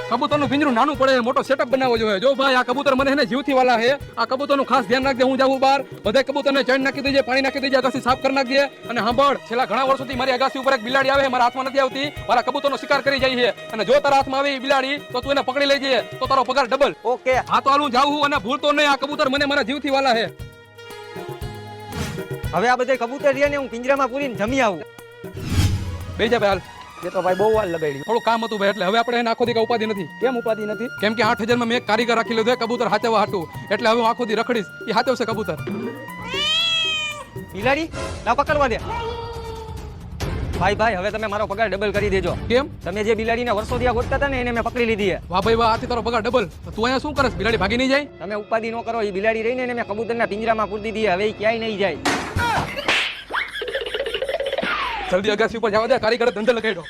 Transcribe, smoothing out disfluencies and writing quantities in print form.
કબૂતરનું પિંજરું નાનું પડે, મોટો સેટઅપ બનાવવો જોઈએ. જો ભાઈ આ કબૂતર મને હે ને જીવથી વાલા છે. આ કબૂતરનું ખાસ ધ્યાન રાખજે. હું જાઉં બહાર, બધા કબૂતરને ચણ નાખી દેજે, પાણી નાખી દેજે, અગાસી સાફ કરી નાખજે. અને સાંભળ, છેલ્લા ઘણા વર્ષોથી મારી અગાસી ઉપર એક બિલાડી આવે, મારા હાથમાં નથી આવતી, મારા કબૂતરનો શિકાર કરી જાય છે. અને જો તારા હાથમાં આવી બિલાડી તો તું એને પકડી લેજે, તો તારો પગાર ડબલ. ઓકે. હા તો હાલું જાઉં, અને ભૂલતો નહીં, આ કબૂતર મને મારા જીવથી વાલા છે. હવે આ બધા કબૂતર રહ્યા ને હું પિંજરામાં પૂરીને જમી આવું. બે જા ભાઈ, હાલ. એ તો ભાઈ બહુ વાર લગાડી. થોડું કામ હતું ભાઈ, એટલે હવે આપણે એને આખો દી ઉપાધિ નથી. કેમ ઉપાધિ નથી? કેમ કે 8,000 માં મેં એક કારીગર રાખી લીધો કબૂતર હાચવવા હાટું, એટલે હવે હું આખો દી રખડીશ, એ હાચવશે કબૂતર. બિલાડી ના પકડવા દે. ભાઈ હવે તમે મારો પગાર ડબલ કરી દેજો. કેમ? તમે જે બિલાડીને વર્ષોથી ગોતતા હતા ને એને મેં પકડી લીધી છે. વાહ ભાઈ વાહ, આથી તારો પગાર ડબલ. તું અહીંયા શું કરસ? બિલાડી ભાગી નહીં જાય? તમે ઉપાધિ ન કરો, એ બિલાડી રહીને એને મેં કબૂતરના પિંજરામાં પૂરી દીધી, હવે એ ક્યાંય નહીં જાય. જલ્દી અગાસી ઉપર જવા દે, કારીગર ધંધો લગાડ્યો.